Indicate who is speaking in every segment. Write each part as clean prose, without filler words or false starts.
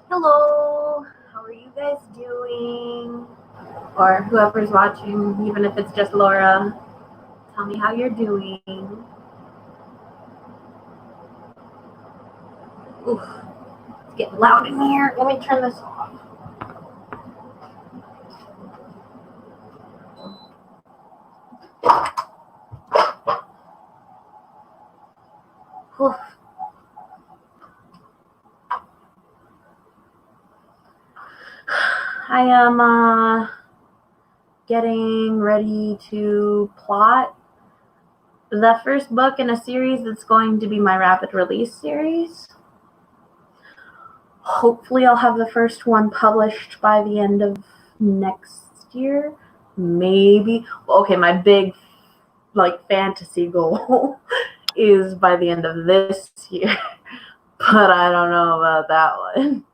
Speaker 1: Hello, how are you guys doing? Or whoever's watching, even if it's just Laura, tell me how you're doing. Oof, it's getting loud in here. Let me turn this off. Oof. I am getting ready to plot the first book in a series that's going to be my rapid release series. Hopefully, I'll have the first one published by the end of next year. Maybe. Okay, my big fantasy goal is by the end of this year, but I don't know about that one.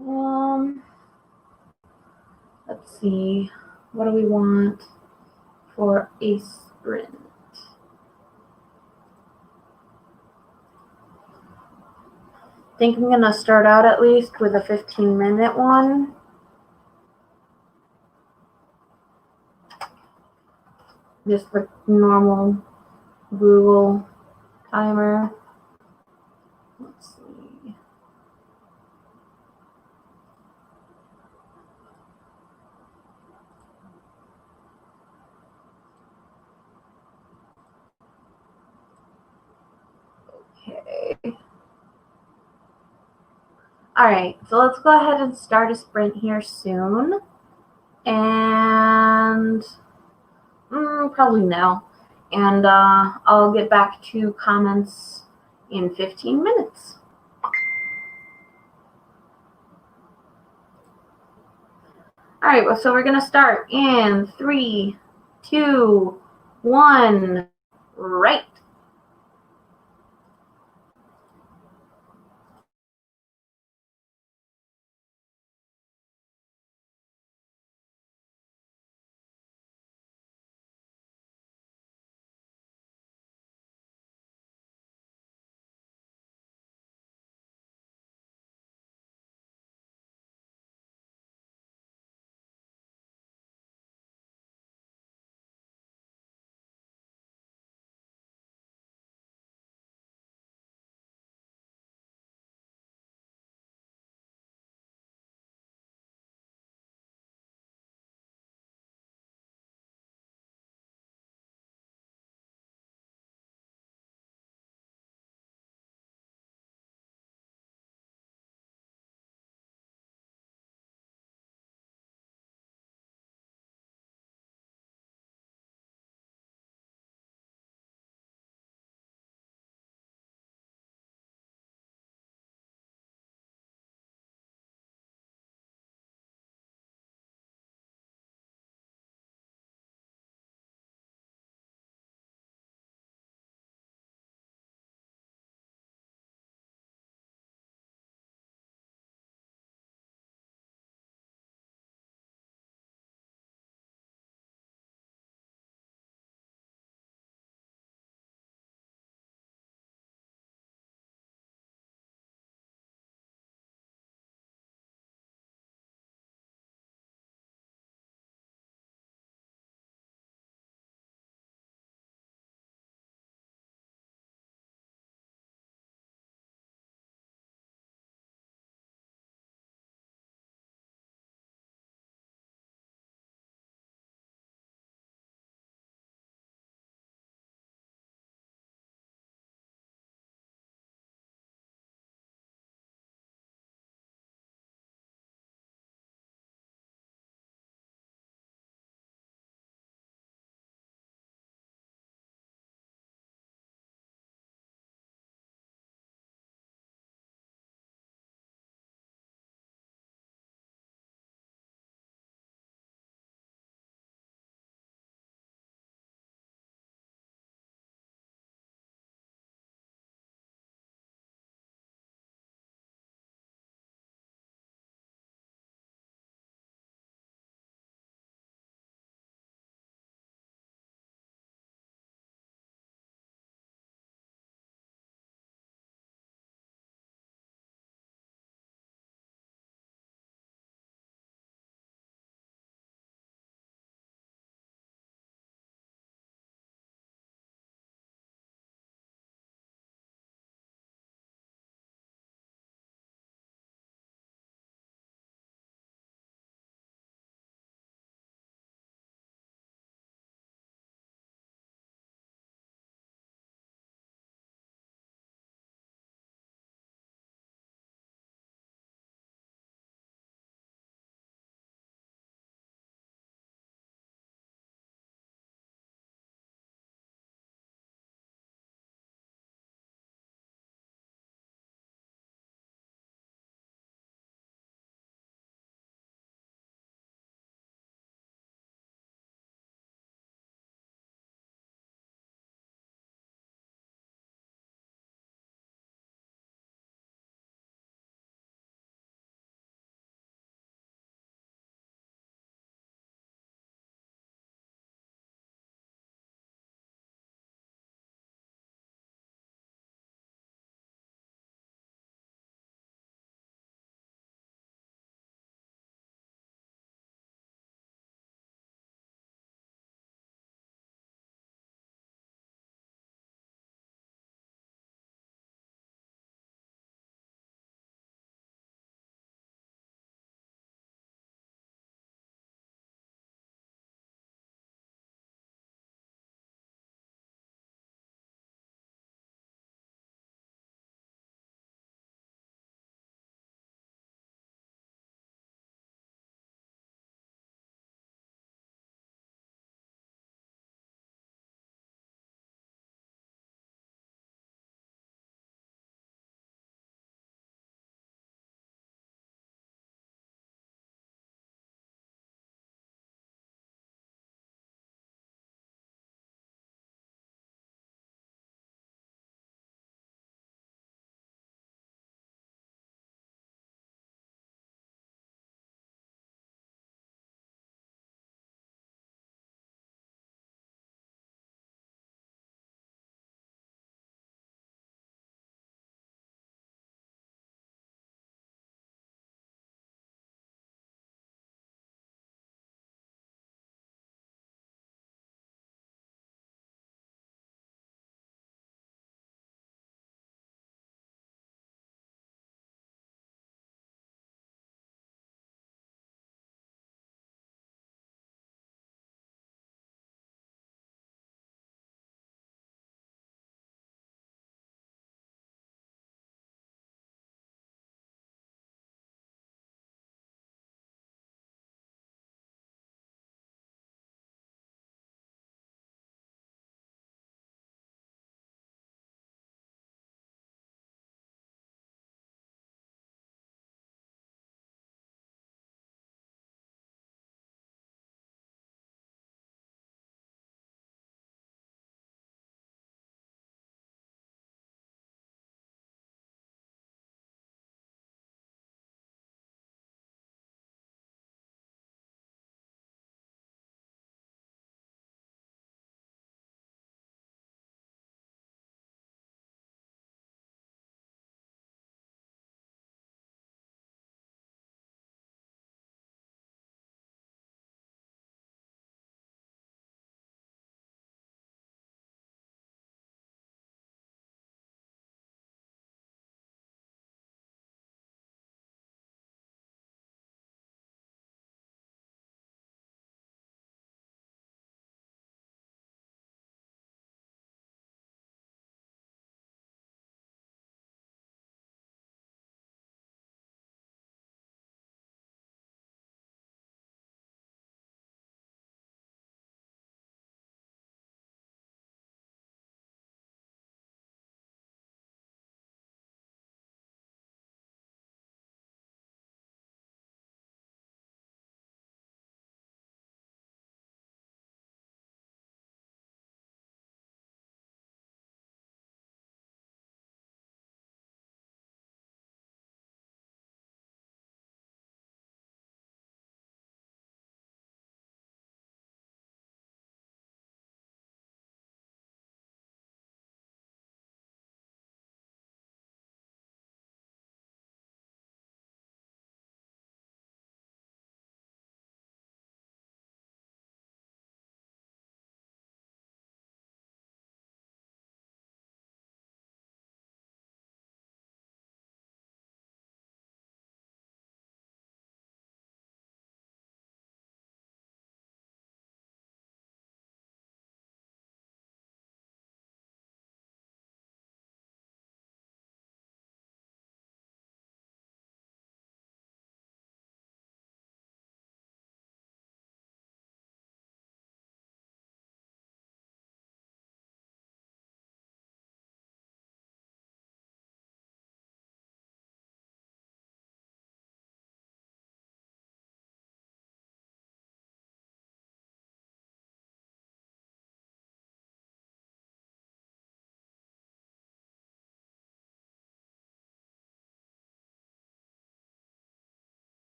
Speaker 1: Um, let's see. What do we want for a sprint? I think I'm gonna start out at least with a 15-minute one. Just the normal Google timer. Let's see. Okay. All right, so let's go ahead and start a sprint here soon. And probably now. And I'll get back to comments in 15 minutes. All right, well, so we're going to start in 3, 2, 1, right.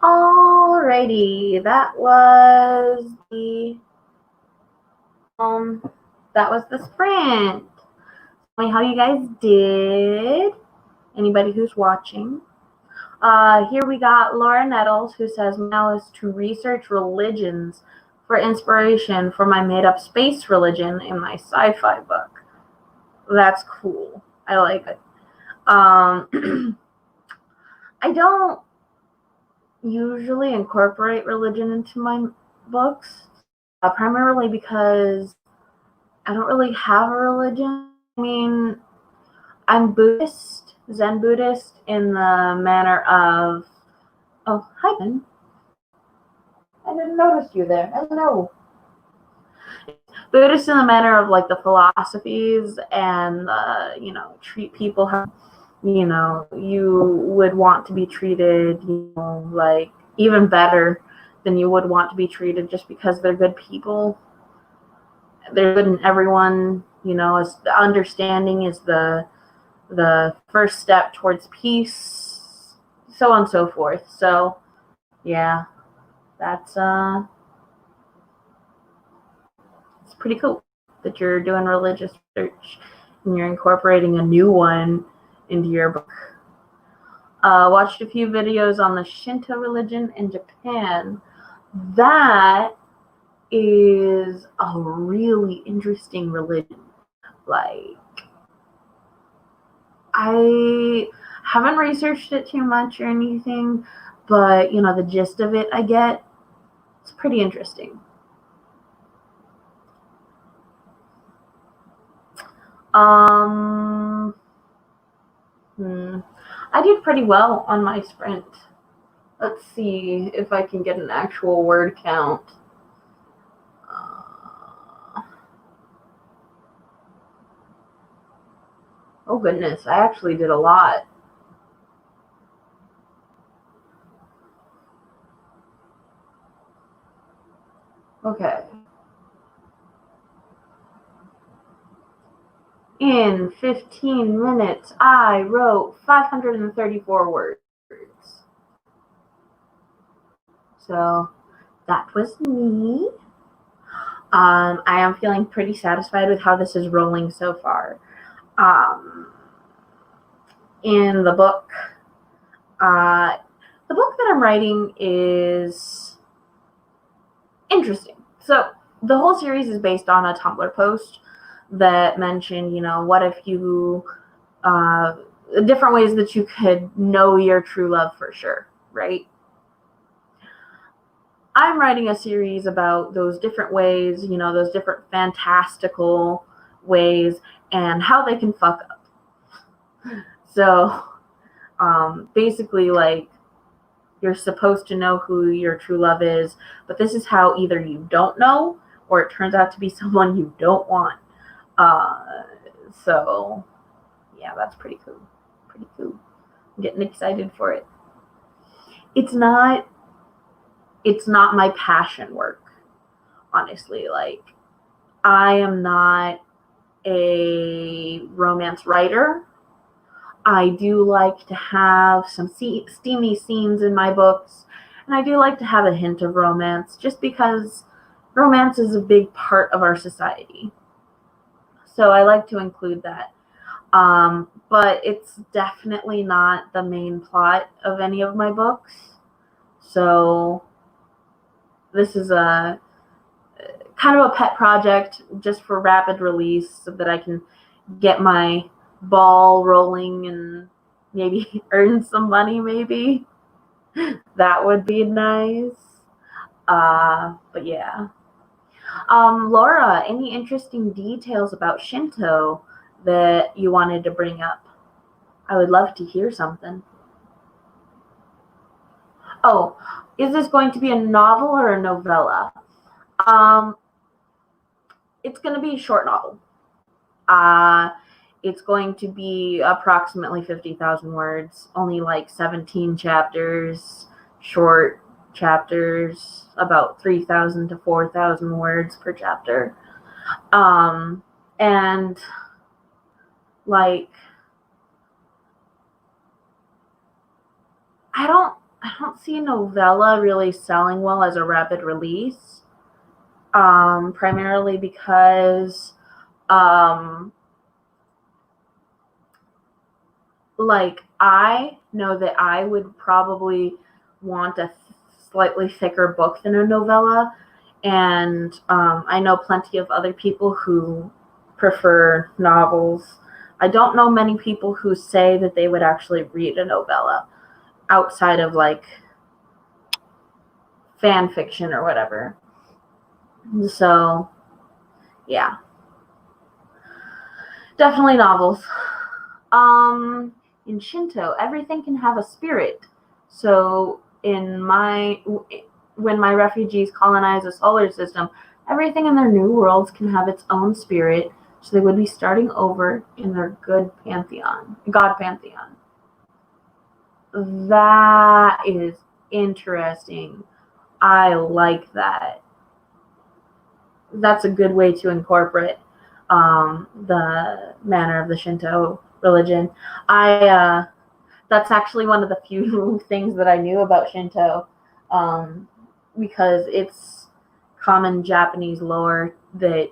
Speaker 1: Alrighty, that was the sprint. Tell me how you guys did. Anybody who's watching. Here we got Laura Nettles, who says, now is to research religions for inspiration for my made-up space religion in my sci-fi book. That's cool. I like it. I don't usually incorporate religion into my books, primarily because I don't really have a religion. I mean, I'm Buddhist, Zen Buddhist, in the manner of, oh, hi, Ben. I didn't notice you there. Hello. Buddhist in the manner of like the philosophies and, treat people how, you would want to be treated, like even better than you would want to be treated just because they're good people. They're good in everyone, as the understanding is the first step towards peace, so on and so forth. So, yeah, that's it's pretty cool that you're doing religious research and you're incorporating a new one into your book. Watched a few videos on the Shinto religion in Japan. That is a really interesting religion. Like, I haven't researched it too much or anything, but the gist of it I get. It's pretty interesting. I did pretty well on my sprint. Let's see if I can get an actual word count. Oh goodness, I actually did a lot. Okay. In 15 minutes, I wrote 534 words. So that was me. I am feeling pretty satisfied with how this is rolling so far. In the book, that I'm writing is interesting. So the whole series is based on a Tumblr post that mentioned, what if you, different ways that you could know your true love for sure, right? I'm writing a series about those different ways, those different fantastical ways and how they can fuck up. So, basically, like, you're supposed to know who your true love is, but this is how either you don't know or it turns out to be someone you don't want. So, yeah, that's pretty cool. Pretty cool. I'm getting excited for it. It's not my passion work, honestly. Like, I am not a romance writer. I do like to have some steamy scenes in my books, and I do like to have a hint of romance, just because romance is a big part of our society. So I like to include that. But it's definitely not the main plot of any of my books. So this is a kind of a pet project just for rapid release so that I can get my ball rolling and maybe earn some money, maybe. That would be nice. But yeah. Laura, any interesting details about Shinto that you wanted to bring up? I would love to hear something. Oh, is this going to be a novel or a novella? It's going to be a short novel. It's going to be approximately 50,000 words, only like 17 chapters, short chapters, about 3,000 to 4,000 words per chapter. And like, I don't I don't see novella really selling well as a rapid release, primarily because like I know that I would probably want a slightly thicker book than a novella, and I know plenty of other people who prefer novels. I don't know many people who say that they would actually read a novella outside of like fan fiction or whatever. So, yeah, definitely novels. Um, in Shinto, everything can have a spirit. So, when my refugees colonize a solar system, everything in their new worlds can have its own spirit. So they would be starting over in their god pantheon. That is interesting. I like that. That's a good way to incorporate the manner of the Shinto religion. That's actually one of the few things that I knew about Shinto, because it's common Japanese lore that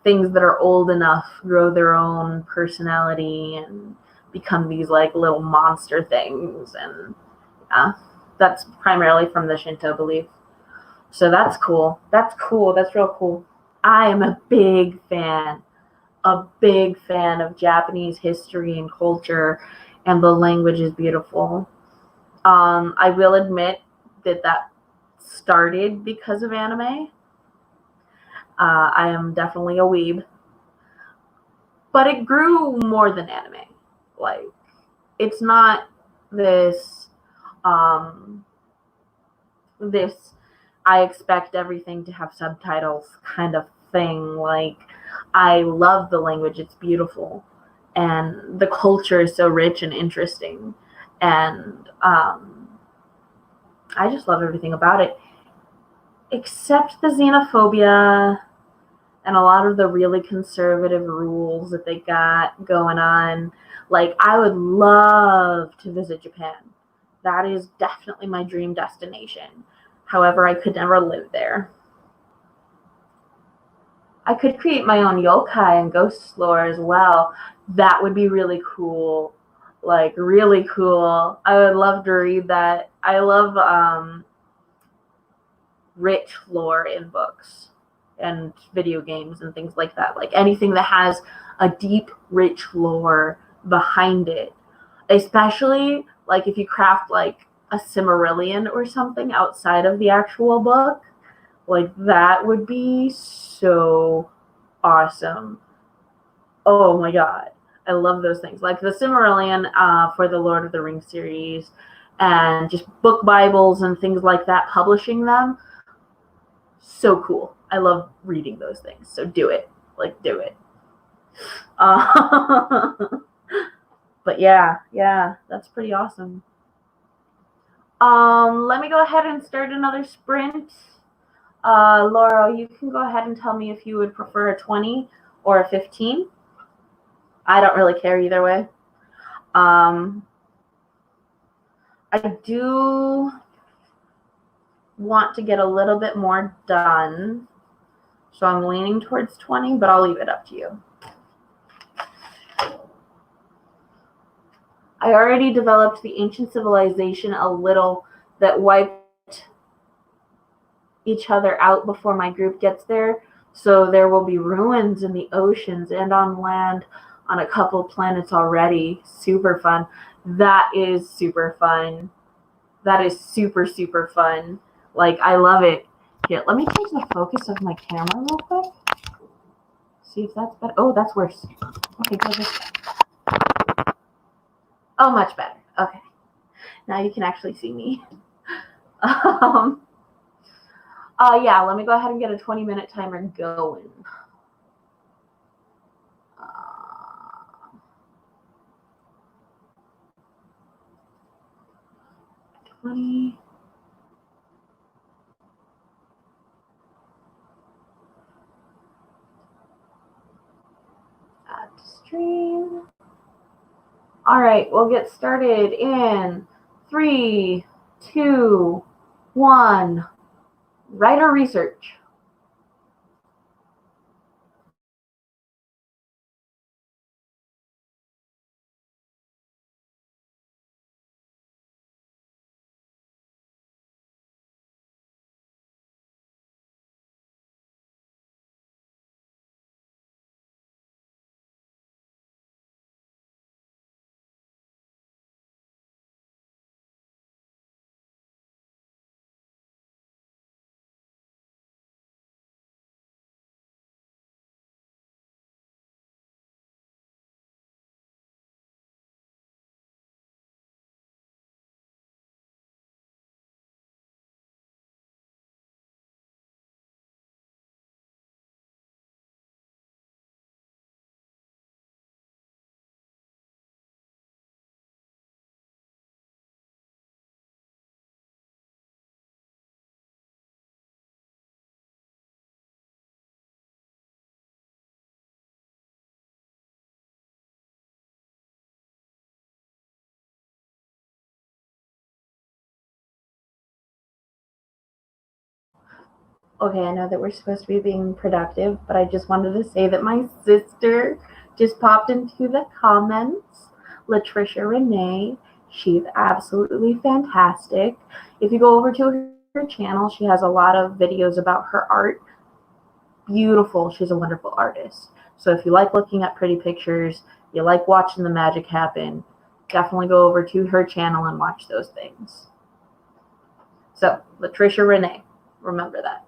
Speaker 1: things that are old enough grow their own personality and become these like little monster things, and that's primarily from the Shinto belief. So that's cool. That's cool. That's real cool. I am a big fan of Japanese history and culture, and the language is beautiful. I will admit that started because of anime. I am definitely a weeb, but it grew more than anime. Like, it's not this um, this I expect everything to have subtitles kind of thing. Like, I love the language, it's beautiful, and the culture is so rich and interesting, and I just love everything about it, except the xenophobia and a lot of the really conservative rules that they got going on. Like, I would love to visit Japan. That is definitely my dream destination. However, I could never live there. I could create my own yokai and ghost lore as well. That would be really cool. Like, really cool. I would love to read that. I love rich lore in books and video games and things like that. Like, anything that has a deep, rich lore behind it. Especially, like, if you craft, like, a Cimmerillion or something outside of the actual book. Like, that would be so awesome. Oh my god. I love those things. Like the Cimmerillion for the Lord of the Rings series, and just book Bibles and things like that, publishing them. So cool. I love reading those things. So do it. Like, do it. Uh, but yeah, that's pretty awesome. Let me go ahead and start another sprint. Laura, you can go ahead and tell me if you would prefer a 20 or a 15. I don't really care either way. I do want to get a little bit more done, so I'm leaning towards 20, but I'll leave it up to you. I already developed the ancient civilization a little that wiped each other out before my group gets there, so there will be ruins in the oceans and on land on a couple planets already. Super fun. That is super fun. That is super, super fun. Like, I love it. Here, let me change the focus of my camera real quick. See if that's better. Oh, that's worse. Okay, go this way. Oh, much better. Okay. Now you can actually see me. Yeah, let me go ahead and get a 20-minute timer going. 20. Add to stream. All right, we'll get started in 3, 2, 1. Write or research? Okay, I know that we're supposed to be being productive, but I just wanted to say that my sister just popped into the comments. Latricia Renee, she's absolutely fantastic. If you go over to her channel, she has a lot of videos about her art. Beautiful. She's a wonderful artist. So if you like looking at pretty pictures, you like watching the magic happen, definitely go over to her channel and watch those things. So, Latricia Renee, remember that.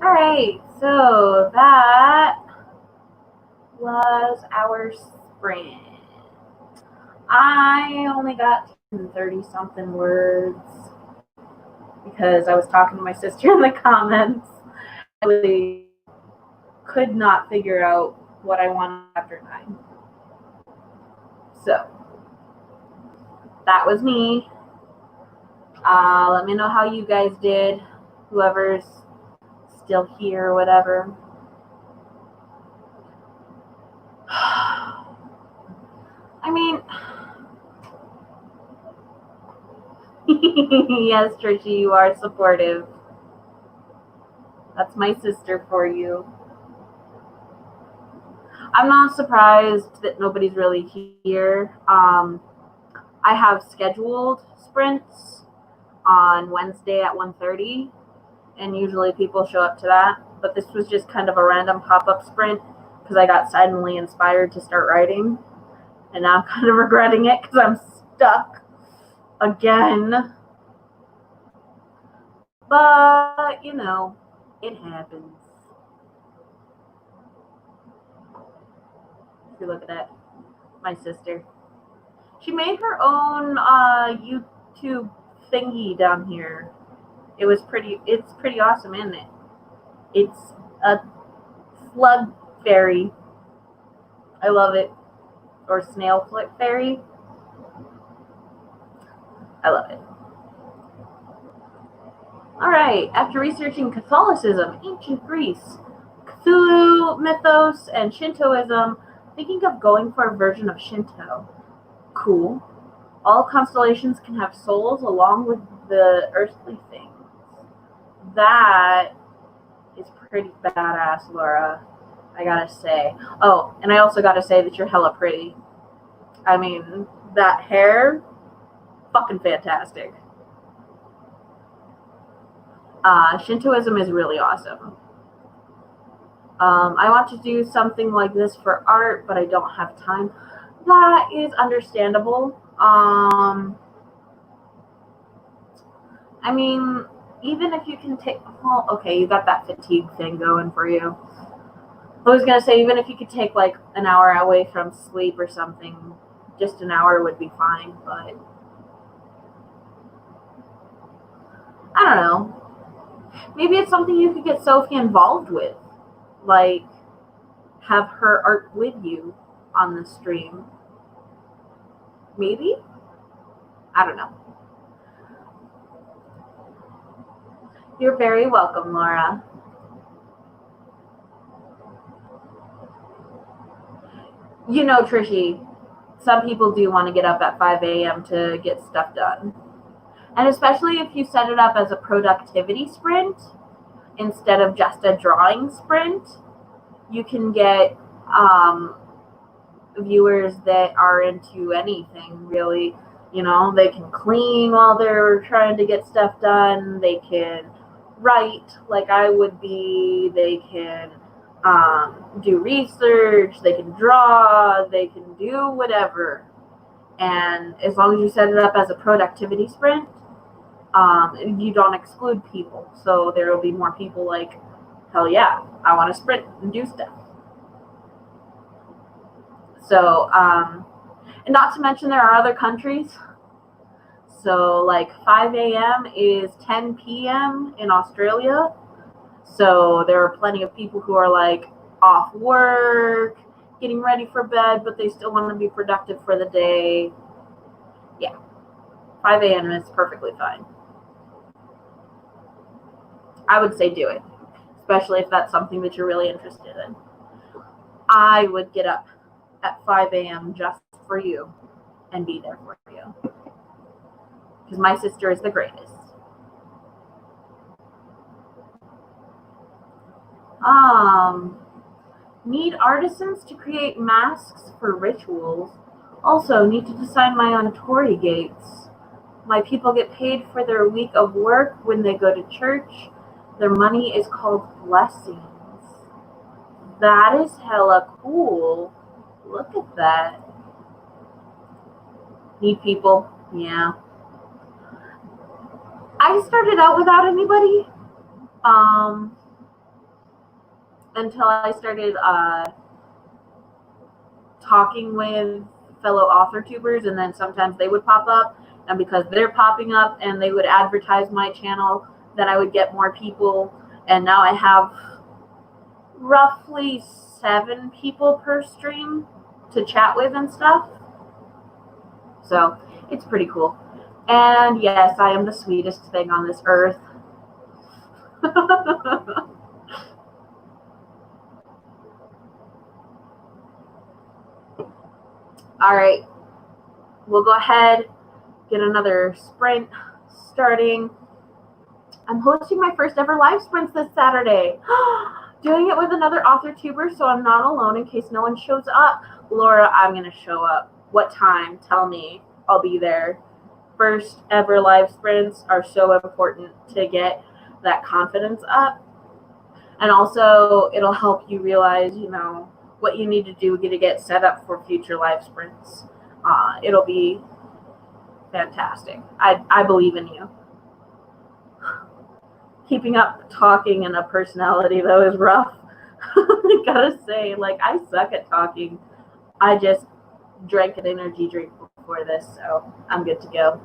Speaker 1: Alright, so that was our sprint. I only got 30 something words because I was talking to my sister in the comments. I really could not figure out what I wanted after 9. So that was me. Let me know how you guys did, whoever's still here or whatever. I mean, yes, Trishy, you are supportive. That's my sister for you. I'm not surprised that nobody's really here. I have scheduled sprints on Wednesday at 1:30, and usually people show up to that. But this was just kind of a random pop-up sprint because I got suddenly inspired to start writing, and now I'm kind of regretting it because I'm stuck again. But, you know, it happens. If you look at that, my sister. She made her own YouTube thingy down here. It's pretty awesome, isn't it? It's a slug fairy. I love it. Or snail flip fairy. I love it. Alright, after researching Catholicism, ancient Greece, Cthulhu mythos, and Shintoism, thinking of going for a version of Shinto. Cool. All constellations can have souls along with the earthly things. That is pretty badass, Laura. I gotta say. Oh, and I also gotta say that you're hella pretty. I mean, that hair, fucking fantastic. Shintoism is really awesome. I want to do something like this for art, but I don't have time. That is understandable. I mean, even if you can take, well, okay, you got that fatigue thing going for you. I was gonna say, even if you could take like an hour away from sleep or something, just an hour would be fine, but I don't know. Maybe it's something you could get Sophie involved with. Like, have her art with you on the stream. Maybe? I don't know. You're very welcome, Laura. You know, Trishy, some people do want to get up at 5 a.m. to get stuff done. And especially if you set it up as a productivity sprint instead of just a drawing sprint, you can get viewers that are into anything, really. You know, they can clean while they're trying to get stuff done. They can write like I would be. They can do research. They can draw. They can do whatever. And as long as you set it up as a productivity sprint, you don't exclude people. So there will be more people like, hell yeah, I want to sprint and do stuff. So, and not to mention there are other countries. So like 5 a.m. is 10 p.m. in Australia. So there are plenty of people who are like off work, getting ready for bed, but they still want to be productive for the day. Yeah, 5 a.m. is perfectly fine. I would say do it, especially if that's something that you're really interested in. I would get up at 5 a.m. just for you and be there for you. Because my sister is the greatest. Need artisans to create masks for rituals. Also, need to design my own Tory gates. My people get paid for their week of work when they go to church. Their money is called blessings. That is hella cool. Look at that. Need people? Yeah. I started out without anybody. until I started talking with fellow author tubers, and then sometimes they would pop up, and because they're popping up and they would advertise my channel, then I would get more people, and now I have roughly 7 people per stream to chat with and stuff. So it's pretty cool. And yes, I am the sweetest thing on this earth. All right, we'll go ahead, get another sprint starting. I'm hosting my first ever live sprints this Saturday. Doing it with another author tuber, so I'm not alone in case no one shows up. Laura, I'm going to show up. What time? Tell me. I'll be there. First ever live sprints are so important to get that confidence up. And also, it'll help you realize, what you need to do to get set up for future live sprints. It'll be fantastic. I believe in you. Keeping up talking in a personality, though, is rough. I gotta say, I suck at talking. I just drank an energy drink before this, so I'm good to go.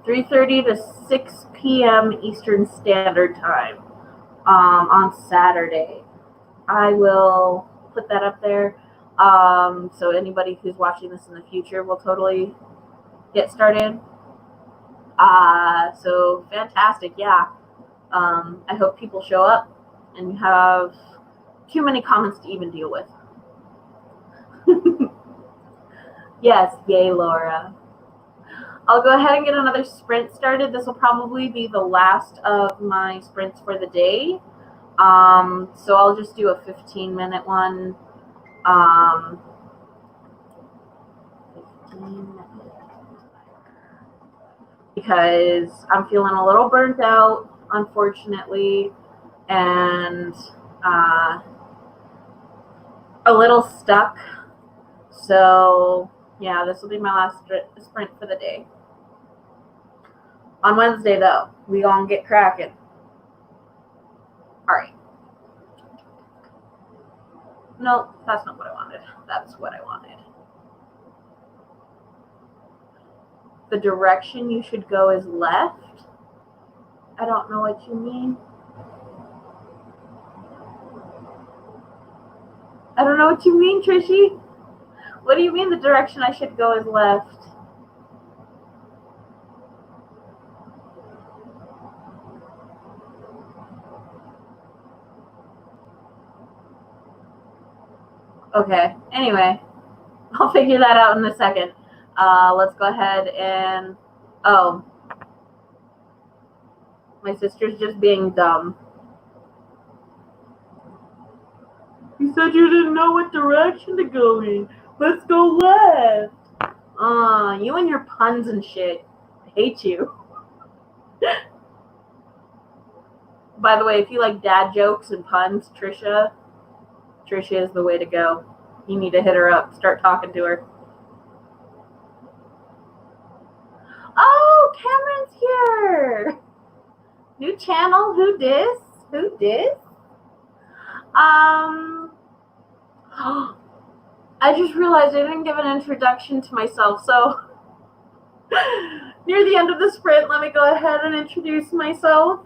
Speaker 1: 3:30 to 6 p.m. Eastern Standard Time on Saturday. I will put that up there. So anybody who's watching this in the future will totally get started. So fantastic, yeah. I hope people show up and you have too many comments to even deal with. Yes, yay, Laura. I'll go ahead and get another sprint started. This will probably be the last of my sprints for the day. So I'll just do a 15-minute one. 15 minutes. Because I'm feeling a little burnt out, unfortunately, and a little stuck. So yeah, this will be my last sprint for the day. On Wednesday, though, we gonna get cracking. All right. No, that's not what I wanted. That's what I wanted. The direction you should go is left. I don't know what you mean. I don't know what you mean, Trishy. What do you mean the direction I should go is left? Okay, anyway, I'll figure that out in a second. Let's go ahead and, oh, my sister's just being dumb. You said you didn't know what direction to go in. Let's go left. You and your puns and shit. I hate you. By the way, if you like dad jokes and puns, Trisha is the way to go. You need to hit her up. Start talking to her. Oh, Cameron's here. New channel. Who dis? Who dis? I just realized I didn't give an introduction to myself. So near the end of the sprint, let me go ahead and introduce myself.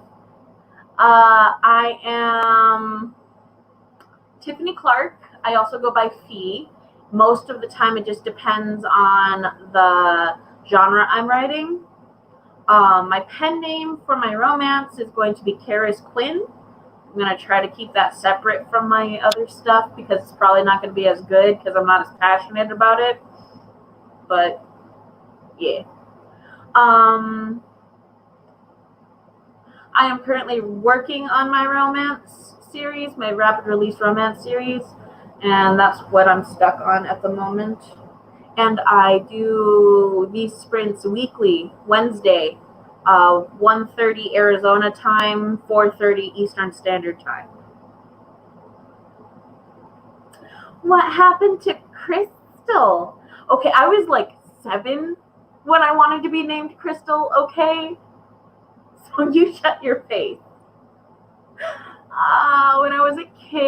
Speaker 1: I am Tiffany Clark. I also go by Fee. Most of the time, it just depends on the genre I'm writing. My pen name for my romance is going to be Karis Quinn. I'm going to try to keep that separate from my other stuff because it's probably not going to be as good because I'm not as passionate about it. But, yeah. I am currently working on my romance series, my rapid release romance series, and that's what I'm stuck on at the moment. And I do these sprints weekly, Wednesday, 1:30 Arizona time, 4:30 Eastern Standard Time. What happened to Crystal? Okay, I was like 7 when I wanted to be named Crystal, okay? So you shut your face.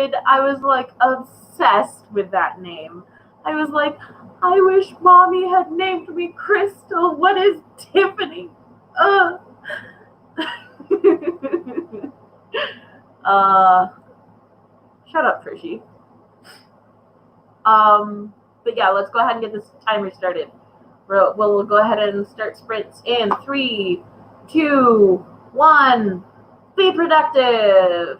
Speaker 1: kid, I was like obsessed with that name. I was like, I wish mommy had named me Crystal. What is Tiffany? Uh. uh, Shut up, Frishy. But yeah, let's go ahead and get this timer started. We'll go ahead and start sprints in 3, 2, 1. Be productive.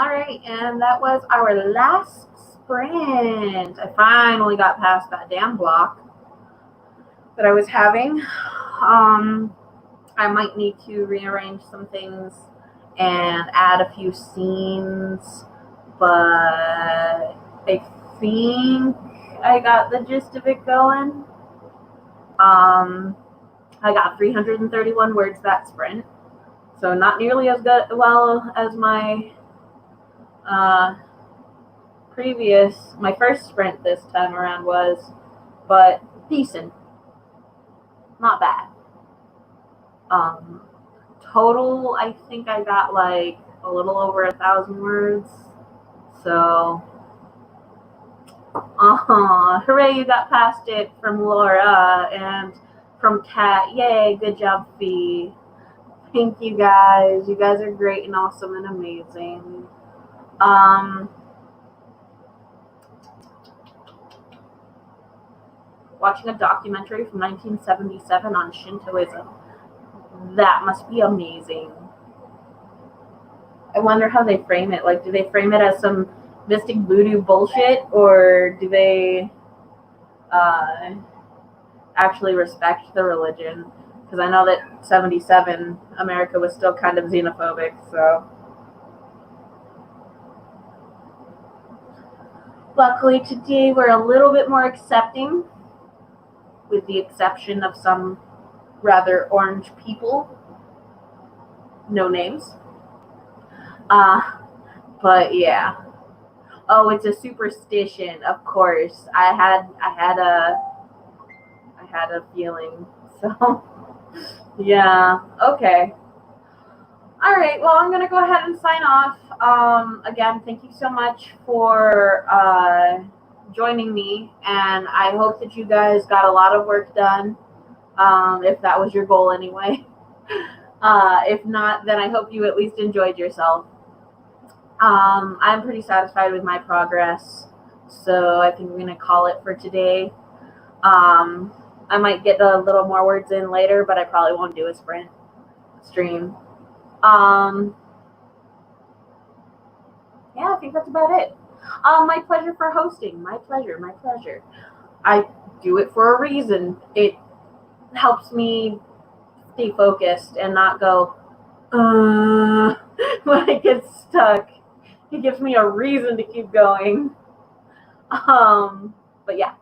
Speaker 1: All right, and that was our last sprint. I finally got past that damn block that I was having. I might need to rearrange some things and add a few scenes, but I think I got the gist of it going. I got 331 words that sprint, so not nearly as well as my my first sprint this time around was, but decent, not bad. Total, I think I got like a little over 1,000 words. So, hooray, you got past it from Laura and from Kat. Yay, good job, Fee. Thank you guys. You guys are great and awesome and amazing. Watching a documentary from 1977 on Shintoism. That must be amazing. I wonder how they frame it. Like, do they frame it as some mystic voodoo bullshit, or do they actually respect the religion? Because I know that 77, America was still kind of xenophobic, so. Luckily today we're a little bit more accepting, with the exception of some rather orange people. No names. But yeah. Oh, it's a superstition, of course. I had a feeling. So yeah, okay. All right, well, I'm gonna go ahead and sign off. Again, thank you so much for joining me, and I hope that you guys got a lot of work done, if that was your goal anyway. If not, then I hope you at least enjoyed yourself. I'm pretty satisfied with my progress, so I think we're gonna call it for today. I might get a little more words in later, but I probably won't do a sprint stream. Yeah, I think that's about it. My pleasure for hosting. My pleasure. I do it for a reason. It helps me stay focused and not go, when I get stuck. It gives me a reason to keep going. But yeah.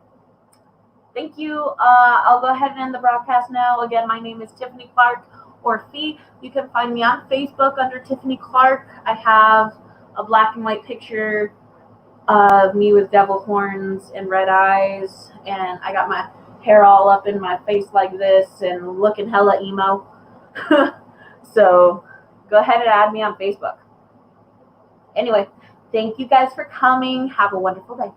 Speaker 1: Thank you. I'll go ahead and end the broadcast now. Again, my name is Tiffany Clark, or Fee. You can find me on Facebook under Tiffany Clark. I have a black and white picture of me with devil horns and red eyes, and I got my hair all up in my face like this and looking hella emo. So go ahead and add me on Facebook. Anyway, thank you guys for coming. Have a wonderful day.